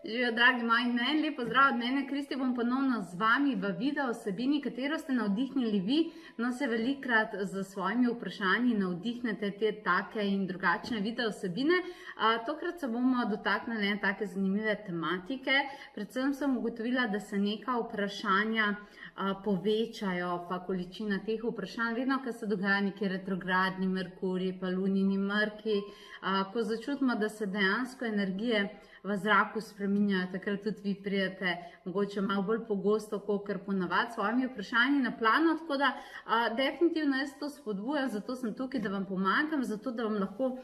Živijo, dragi moji, meni lepo zdrav od mene, Kristi, bom ponovno z vami v video vsebini, katero ste navdihnili vi. No, se velikrat z svojimi vprašanji navdihnete te take in drugačne video vsebine. Tokrat se bomo dotaknili ene take zanimive tematike. Predvsem sem ugotovila, da se neka vprašanja povečajo, pa količina teh vprašanj, vedno, ko se dogaja neki retrogradni Merkurji, pa lunini mrki, ko začutimo, da se dejansko energije v zraku spreminjajo, takrat tudi vi pridete mogoče malo bolj pogosto, kakor ponavadi, s svojimi vprašanji na plano, tako da definitivno jaz to spodbujam, zato sem tukaj, da vam pomagam, zato da vam lahko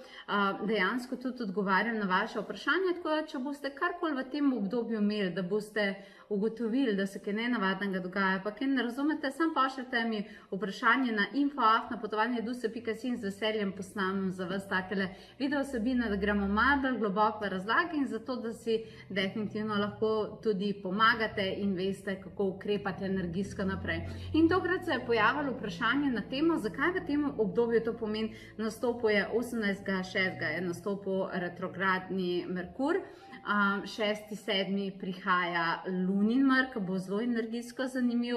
dejansko tudi odgovarjam na vaše vprašanje, tako da če boste karkoli v tem obdobju imeli, da boste ugotovili, da se kaj nenavadnega dogaja, pa kaj ne razumete, sam pošljete mi vprašanje na info@napotovanje.si in z veseljem posnamem za vas takele video vsebine, da gremo malo bolj globoko v razlage in zato, da si definitivno lahko tudi pomagate in veste, kako ukrepati energijsko naprej. In tokrat se je pojavilo vprašanje na temo, zakaj v tem obdobju, to pomeni, nastopil je 18.6. je nastopil retrogradni Merkur, 6.7. prihaja lunin mrk, bo zelo energijsko zanimiv.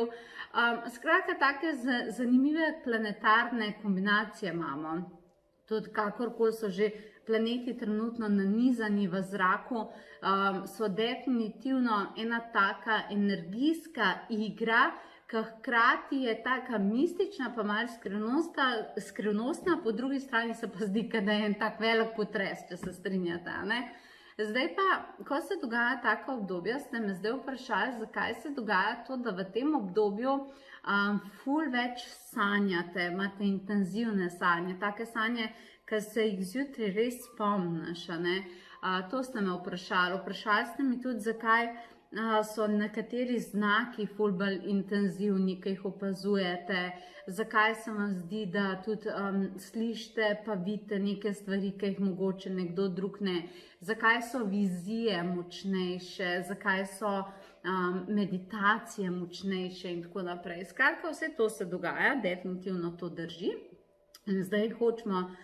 Skratka, take zanimive planetarne kombinacije imamo. Tudi kakorkoli so že planeti trenutno nanizani v zraku, so definitivno ena taka energijska igra, ki hkrati je taka mistična, pa malo skrivnostna, po drugi strani se pa zdi, da je en tak velik potres, če se strinjate, ne? Zdaj pa, ko se dogaja taka obdobja, ste me zdaj vprašali, zakaj se dogaja to, da v tem obdobju ful več sanjate, imate intenzivne sanje, take sanje, ki se jih zjutraj res spomniš, ne? To ste me vprašali. Vprašali ste mi tudi, zakaj so nekateri znaki ful bolj intenzivni, ki jih opazujete, zakaj se vam zdi, da tudi slišite pa vidite neke stvari, ki jih mogoče nekdo drug ne, zakaj so vizije močnejše, zakaj so meditacije močnejše in tako naprej. Skratka, vse to se dogaja, definitivno to drži. In zdaj hočemo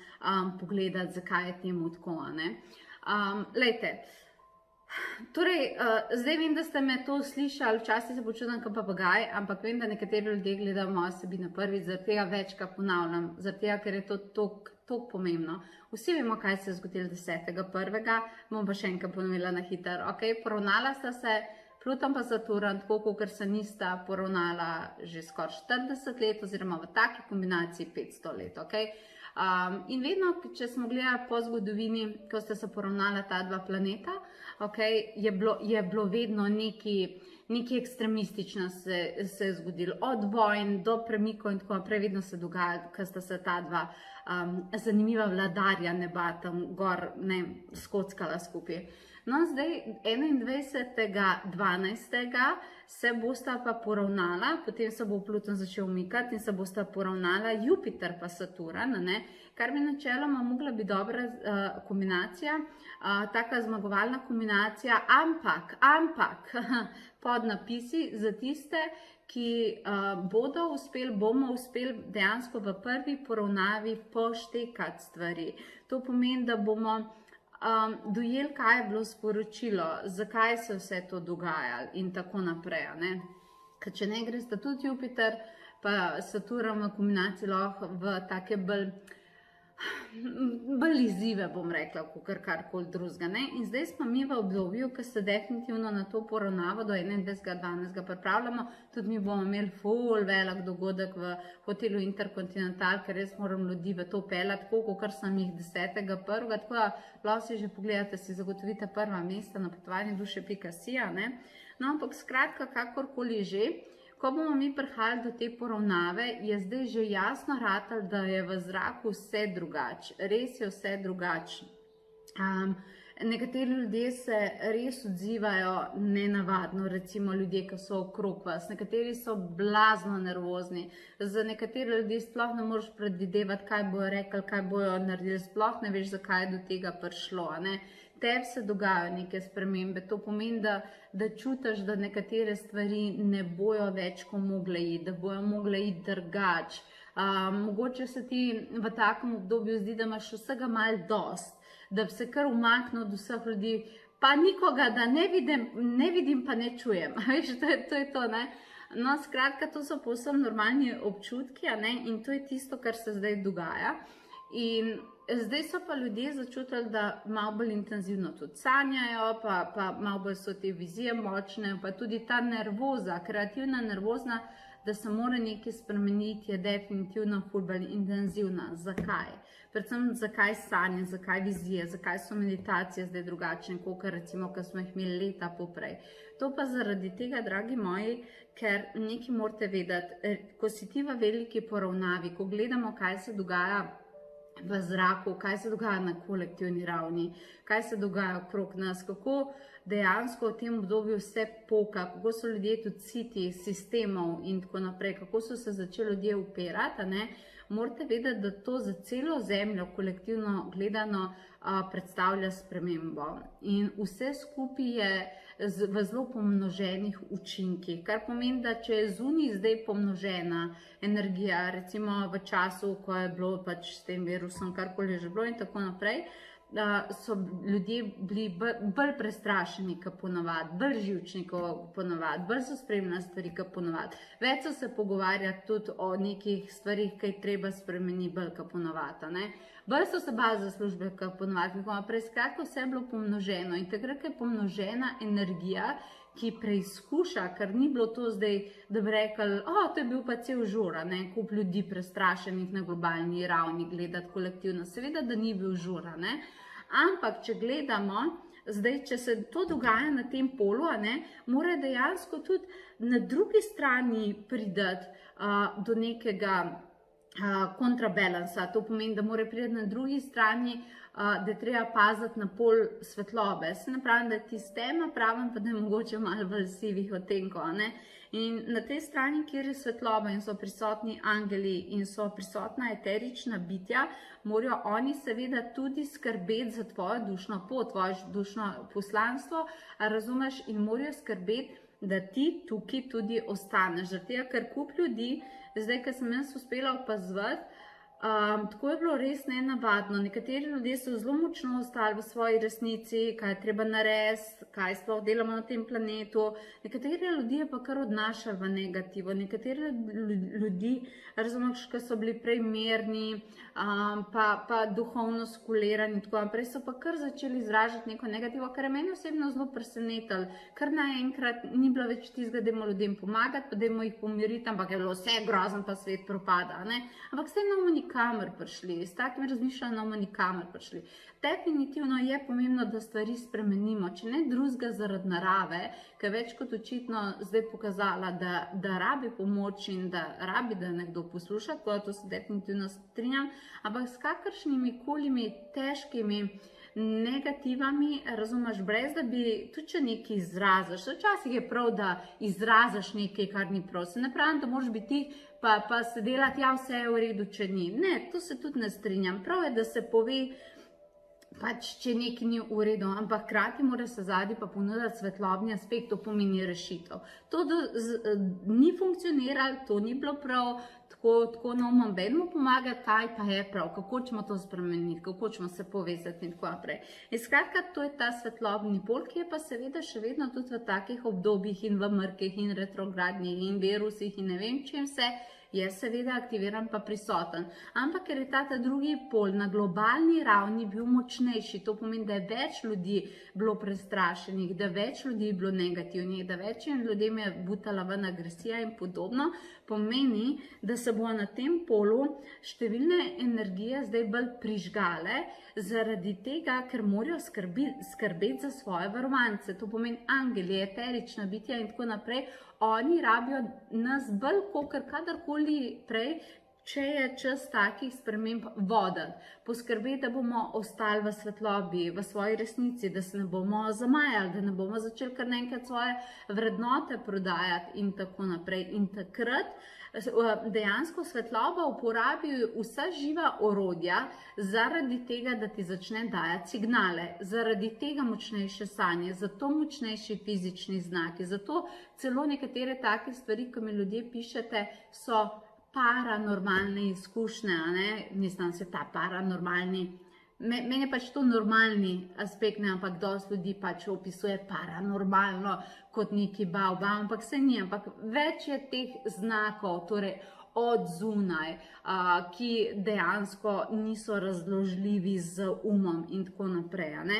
pogledati, zakaj je temu tako, ne. Lejte, torej, zdaj vem, da ste me to slišali, včasih se počutim kot papagaj, ampak vem, da nekateri ljudje gledajo moje vsebine prvič, zaradi tega večkrat ponavljam, zaradi tega, ker je to toliko pomembno. Vsi vemo, kaj se je zgodilo 10.1. Bom pa še enkrat ponovila na hitro. Ok, poravnala sta se Pluton pa Saturn, tako kot se nista poravnala že skoraj 40 let, oziroma v taki kombinaciji 500 let, ok? In vedno, če smo gledali po zgodovini, ko sta se poravnala ta dva planeta, okay, je bilo vedno nekaj ekstremistično se je zgodilo. Od vojn do premikov in tako naprej, vedno se dogaja, ko sta se ta dva zanimiva vladarja neba tam gor skockala skupaj. No, zdaj 21.12. se bosta pa poravnala, potem se bo Pluton začel umikati in se bosta poravnala Jupiter pa Saturn, ne? Kar bi načeloma mogla biti dobra kombinacija, taka zmagovalna kombinacija, ampak pod napisi za tiste, ki bomo uspeli dejansko v prvi poravnavi poštekati stvari. To pomeni, da bomo dojeli, kaj je bilo sporočilo, zakaj se vse to dogajalo in tako naprej, ne? Ker če ne gre sta tudi Jupiter pa Saturn v kombinaciji lahko v take bolj izzive, bom rekla, kakor karkoli drugega, ne? In zdaj smo mi v obdobju, ki se definitivno na to poravnavo do 21.12. pripravljamo, tudi mi bomo imeli ful velik dogodek v hotelu Intercontinental, ker res moram ljudi v to peljati, tako kot sem jih 10.1. Tako da lahko si že pogledate, si zagotovite prva mesta na potovanjeduše.si, ne? No, ampak skratka, kakorkoli že, ko bomo mi prihajali do te poravnave, je zdaj že jasno ratalo, da je v zraku vse drugače. Res je vse drugače. Nekateri ljudje se res odzivajo nenavadno, recimo ljudje, ki so okrog vas. Nekateri so blazno nervozni. Za nekatere ljudi sploh ne moreš predvidevati, kaj bojo rekli, kaj bojo naredili. Sploh ne veš, zakaj je do tega prišlo, ne? Tebi se dogajajo neke spremembe, to pomeni, da čutiš, da nekatere stvari ne bojo več mogle iti, da bojo mogle iti drugače. Mogoče se ti v takem obdobju zdi, da imaš vsega malo dost, da bi se kar umaknil od vseh ljudi, pa nikoga, da ne vidim, pa ne čujem. Veš, to je to, ne? No, skratka, to so povsem normalni občutki, ne? In to je tisto, kar se zdaj dogaja. In zdaj so pa ljudje začutili, da malo bolj intenzivno tudi sanjajo, pa malo bolj so te vizije močne, pa tudi ta nervoza, kreativna nervozna, da se mora nekaj spremeniti, je definitivno ful bolj intenzivna. Zakaj? Predvsem zakaj sanje, zakaj vizije, zakaj so meditacije zdaj drugačne, kot recimo, ko smo jih imeli leta poprej. To pa zaradi tega, dragi moji, ker nekaj morate vedeti, ko si ti v veliki poravnavi, ko gledamo, kaj se dogaja v zraku, kaj se dogaja na kolektivni ravni, kaj se dogaja okrog nas, kako dejansko v tem obdobju vse poka, kako so ljudje tudi siti sistemov in tako naprej, kako so se začeli ljudje upirati, ne? Morate vedeti, da to za celo zemljo kolektivno gledano predstavlja spremembo. In vse skupaj je v zelo pomnoženih učinkih, kar pomeni, da če je zunaj zdaj pomnožena energija, recimo v času, ko je bilo pač s tem virusom, karkoli že bilo in tako naprej, da so ljudje bili bolj prestrašeni, kot ponavadi, bolj živčni, kot ponavadi, bolj so spremljali stvari, kot ponavadi. Več so se pogovarjali tudi o nekih stvarih, ki je treba spremeniti bolj, kot ponavadi, ne? Bolj so se bali za službe, kot ponavadi, skratka vse je bilo pomnoženo in takrat je pomnožena energija, ki preizkuša, ker ni bilo to zdaj, da bi rekli, to je bil pa cel žur, ne, kup ljudi prestrašenih na globalni ravni gledati kolektivno. Seveda, da ni bil žur, ne, ampak če gledamo, zdaj, če se to dogaja na tem polu, ne, mora dejansko tudi na drugi strani prideti do nekega kontrabalansa. To pomeni, da mora priti na drugi strani, da je treba paziti na pol svetlobe. Se ne pravim, da je tisto tema, pravim pa, da je mogoče malo bolj sivih odtenkov, ne. In na tej strani, kjer je svetloba in so prisotni angeli in so prisotna eterična bitja, morajo oni seveda tudi skrbeti za tvojo dušno pot, tvoje dušno poslanstvo, razumeš, in morajo skrbeti, da ti tukaj tudi ostaneš. Zato, ker kup ljudi, zdaj, ko sem jaz uspela opazovati, tako je bilo res nenavadno. Nekateri ljudje so zelo močno ostali v svoji resnici, kaj je treba narediti, kaj sploh delamo na tem planetu. Nekateri ljudje pa kar odnašali v negativo. Nekateri ljudi, razumeš, ki so bili prej mirni, pa duhovno skulirani in tako naprej, so pa kar začeli izražati neko negativo, kar je meni osebno zelo presenetilo. Kar naenkrat ni bilo več tistega, da dajmo ljudem pomagati, pa dajmo jih pomiriti, ampak je bilo vse grozno, pa svet propada, ne? Ampak s tem ne bomo nikamor prišli, s takim razmišljanjem ne bomo nikamor prišli. Definitivno je pomembno, da stvari spremenimo, če ne drugega zaradi narave, ki je več kot očitno zdaj pokazala, da rabi pomoč in da rabi, da nekdo posluša, to se definitivno strinjam, ampak s kakršnimi kolimi težkimi negativami, razumeš, brez da bi tudi če nekaj izraziš. Včasih je prav, da izraziš nekaj, kar ni prav. Se ne pravim, da moraš biti pa se delati, vse je v redu, če ni. Ne, to se tudi ne strinjam. Prav je, da se pove, pač, če nekaj ni v redu, ampak hkrati mora se zadnji pa ponuditi svetlobni aspekt, to pomeni rešitev. To ni funkcioniralo, to ni bilo prav, tako ne bomo vedno pomagati, kaj pa je prav, kako ćemo to spremeniti, kako ćemo se povezati in tako naprej. In skratka, to je ta svetlobni pol, ki je pa seveda še vedno tudi v takih obdobjih in v mrkih in retrogradnih in virusih in ne vem čem vse, je seveda aktiviran pa prisoten. Ampak ker je ta drugi pol na globalni ravni bil močnejši, to pomeni, da je več ljudi bilo prestrašenih, da več ljudi je bilo negativnih, da več ljudem je butala ven agresija in podobno, pomeni, da se bo na tem polu številne energije zdaj bolj prižgale, zaradi tega, ker morajo skrbeti za svoje varovance. To pomeni angeli, eterična bitja in tako naprej. Oni rabijo nas bolj kakor kadarkoli prej, če je čas takih sprememb voditi. Poskrbeti, da bomo ostali v svetlobi, v svoji resnici, da se ne bomo zamajali, da ne bomo začeli kar naenkrat svoje vrednote prodajati in tako naprej. In takrat dejansko svetloba uporabi vsa živa orodja zaradi tega, da ti začne dajati signale, zaradi tega močnejše sanje, zato močnejši fizični znaki, zato celo nekatere take stvari, ko mi ljudje pišete, so paranormalne izkušnje, ne? Mislim, se ta paranormalni Meni je pač to normalni aspekt, ne, ampak dosti ljudi pač opisuje paranormalno kot neki bav, ampak se ni, ampak več je teh znakov, torej od zunaj, ki dejansko niso razložljivi z umom in tako naprej, ne.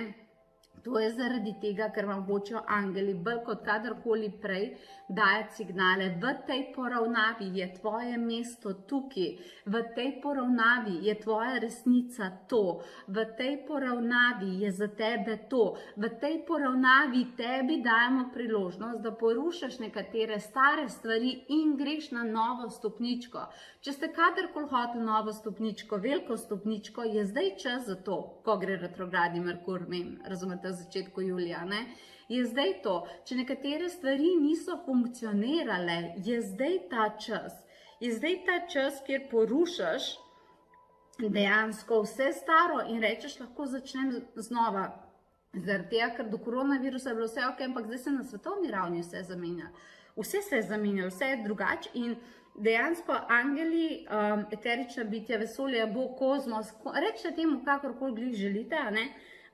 To je zaradi tega, ker vam hočejo angeli bolj kot kadarkoli prej dajati signale. V tej poravnavi je tvoje mesto tukaj, v tej poravnavi je tvoja resnica to, v tej poravnavi je za tebe to, v tej poravnavi tebi dajemo priložnost, da porušiš nekatere stare stvari in greš na novo stopničko. Če ste kadarkoli hoteli novo stopničko, veliko stopničko, je zdaj čas za to, ko gre retrogradni Merkur, razumete, v začetku julija, ne? Je zdaj to. Če nekatere stvari niso funkcionirale, je zdaj ta čas. Je zdaj ta čas, kjer porušaš dejansko vse staro in rečeš, lahko začnem znova. Zaradi tega, ker do koronavirusa je bilo vse ok, ampak zdaj se na svetovni ravni vse zamenja. Vse se je zamenjalo, vse je drugače in dejansko angeli, eterična bitja, vesolje, Bog, kozmos, rečete temu, kakorkoli glih želite, ne,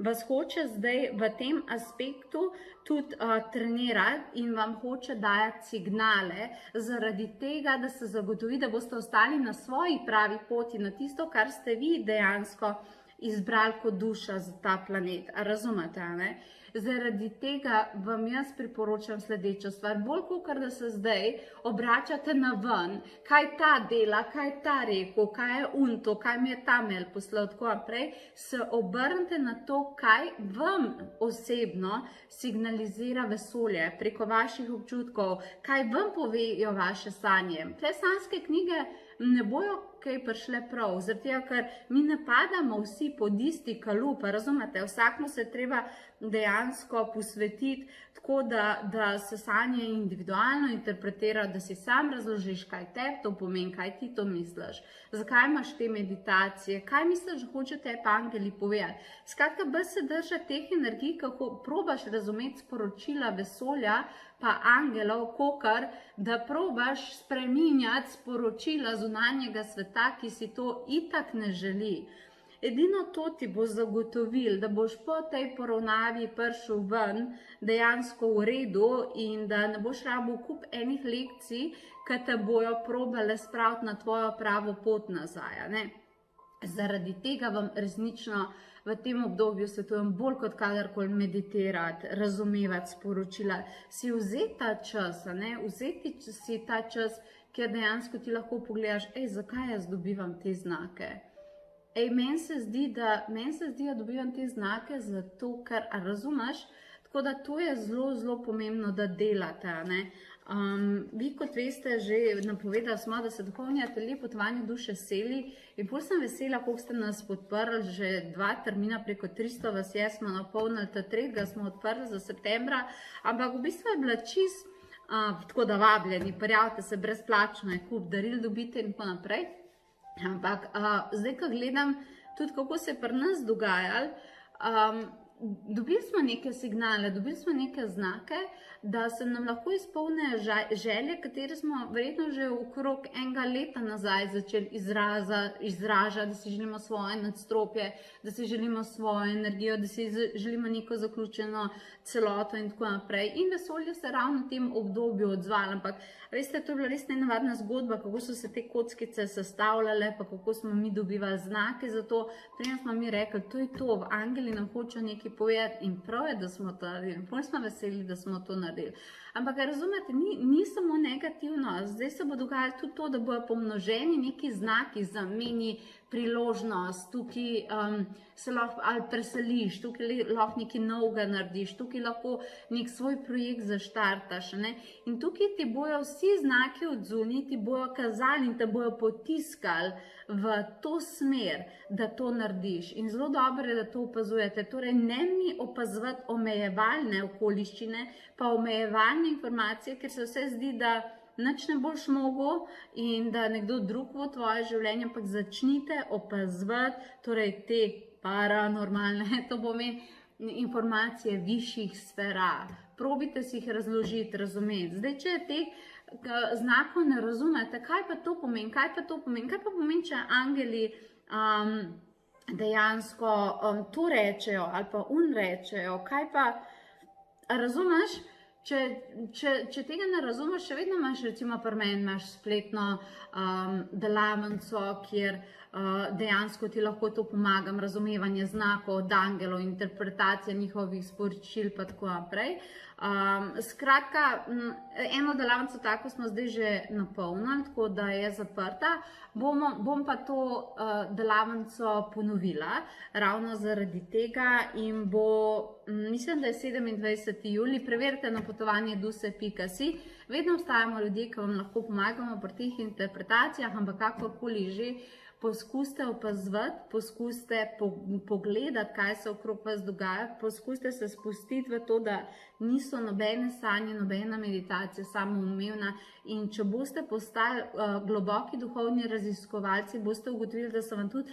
vas hoče zdaj v tem aspektu tudi trenirati in vam hoče dajati signale zaradi tega, da se zagotovi, da boste ostali na svoji pravi poti, na tisto, kar ste vi dejansko izbrali kot duša za ta planet. A razumete, ne? Zaradi tega vam jaz priporočam sledečo stvar. Bolj kot da se zdaj obračate na ven, kaj ta dela, kaj ta rekel, kaj je unto, kaj mi je ta mail poslal, tako naprej, se obrnite na to, kaj vam osebno signalizira vesolje preko vaših občutkov, kaj vam povejo vaše sanje. Te sanjske knjige ne bojo kaj prišle prav, zaradi tega, ker mi ne padamo vsi pod isti kalup, razumete, vsakmu se treba dejansko posvetiti tako, da se sanje individualno interpretira, da si sam razložiš, kaj tebi to pomeni, kaj ti to misliš, zakaj imaš te meditacije, kaj misliš, da hoče tebi angeli povedati. Skratka, bolj se drža teh energij, kako probaš razumeti sporočila vesolja, pa angelov, kokar, da probaš spreminjati sporočila zunanjega sveta, ki si to itak ne želi. Edino to ti bo zagotovil, da boš po tej poravnavi prišel ven dejansko v redu in da ne boš rabil kup enih lekcij, ki te bojo probale spraviti na tvojo pravo pot nazaj, ne? Zaradi tega vam resnično v tem obdobju svetujem bolj kot kadarkoli meditirati, razumevati sporočila, si vzeti ta čas, ne? Vzeti si ta čas, kjer dejansko ti lahko pogledaš, zakaj jaz dobivam te znake. Meni se zdi, da dobivam te znake zato, ker razumeš, tako da to je zelo, zelo pomembno, da delate, ne? Vi, kot veste, že napovedali smo, da se duhovni atelje Potovanje duše seli in bolj sem vesela, koliko ste nas podprli, že 2 termina preko 300 vas je, smo napolnili, ta 3. smo odprli za septembra, ampak v bistvu je bila čist, tako da vabljeni, prijavite se brezplačno, je kup daril dobite in tako naprej. Ampak zdaj, ko gledam tudi, kako se je pri nas dogajalo, dobili smo neke signale, dobili smo neke znake, da se nam lahko izpolnijo želje, katere smo verjetno že okrog 1 leta nazaj začeli izražati, da si želimo svoje nadstropje, da si želimo svojo energijo, da si želimo neko zaključeno celoto in tako naprej. In vesolje se ravno v tem obdobju odzvalo, ampak veste, to je bila res nenavadna zgodba, kako so se te kockice sestavljale, pa kako smo mi dobivali znake za to. Prej smo mi rekli, to je to, angeli nam hočejo nekaj povedati in prav je, da smo to naredili. Bolj smo veseli, da smo to naredili. Ampak razumete, ni samo negativno, zdaj se bo dogajalo tudi to, da bojo pomnoženi neki znaki, zameni priložnost, tukaj se lahko ali preseliš, tukaj lahko nekaj novega narediš, tukaj lahko nek svoj projekt zaštartaš, ne? In tukaj ti bojo vsi znaki od zunaj, ti bojo kazali in te bojo potiskali v to smer, da to narediš. In zelo dobro je, da to opazujete. Torej, ne mi opazovati omejevalne okoliščine, pa omejevalne informacije, ker se vse zdi, da nič ne boš mogel in da nekdo drug v tvoje življenje, ampak začnite opazovati, torej te paranormalne, to pomeni informacije višjih sfera. Probite si jih razložiti, razumeti. Zdaj, če teh znakov ne razumete, kaj pa to pomeni, kaj pa pomeni, če angeli dejansko to rečejo ali pa rečejo, kaj pa, razumeš? Če tega ne razumeš, še vedno imaš, recimo pri meni imaš spletno delavnico, kjer dejansko ti lahko to pomagam, razumevanje znakov od angelov, interpretacija njihovih sporočil pa tako naprej. Skratka, eno delavnico tako smo zdaj že napolnili, tako da je zaprta. Bom pa to delavnico ponovila ravno zaradi tega in bo, mislim, da je 27. julij, preverite na potovanje.duse.si. Vedno obstajamo ljudje, ki vam lahko pomagamo pri teh interpretacijah, ampak kakorkoli že, poskusite opazovati, poskusite pogledati, kaj se okrog vas dogaja, poskusite se spustiti v to, da niso nobene sanje, nobena meditacija samoumevna, in če boste postali globoki duhovni raziskovalci, boste ugotovili, da se vam tudi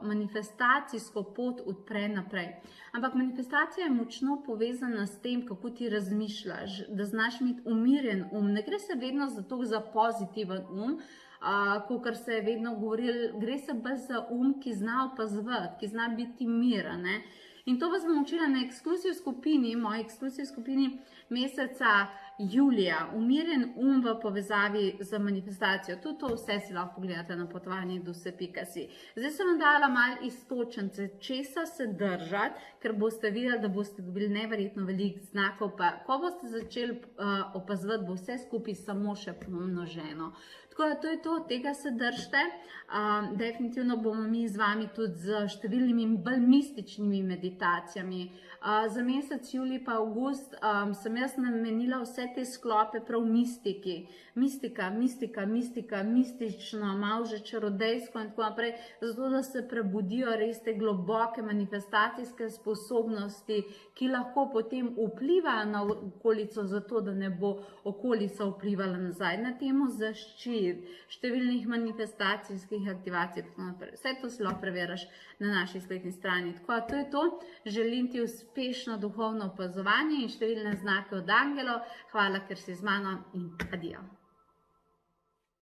manifestacijsko pot odpre naprej. Ampak manifestacija je močno povezana s tem, kako ti razmišljaš, da znaš imeti umirjen ne gre se vedno za pozitiven kakor se je vedno govorilo, gre se bolj za ki zna opazovati, ki zna biti miren. In to vas bom učila na ekskluziv skupini, moji ekskluziv skupini meseca julija, umirjen v povezavi z manifestacijo. Tudi to vse si lahko pogledate na potovanje.duse.si. Zdaj sem vam dala malo iztočnice, česa se držati, ker boste videli, da boste dobili neverjetno veliko znakov, pa ko boste začeli opazovati, bo vse skupaj samo še pomnoženo. Tako da to je to, tega se držite. Definitivno bomo mi z vami tudi z številnimi bolj mističnimi meditacijami. Za mesec julij pa avgust sem jaz namenila vse te sklope prav mistiki. Mistika, mistično, malo že čarodejsko in tako naprej, zato da se prebudijo res te globoke manifestacijske sposobnosti, ki lahko potem vplivajo na okolico, zato da ne bo okolica vplivala nazaj. Na temo zaščit, številnih manifestacijskih aktivacij, tako naprej. Vse to si lahko preveriš na naši spletni strani. Tako da to je to. Želim ti uspešno duhovno opazovanje in številne znake od angelov. Hvala, ker si z mano in adijo.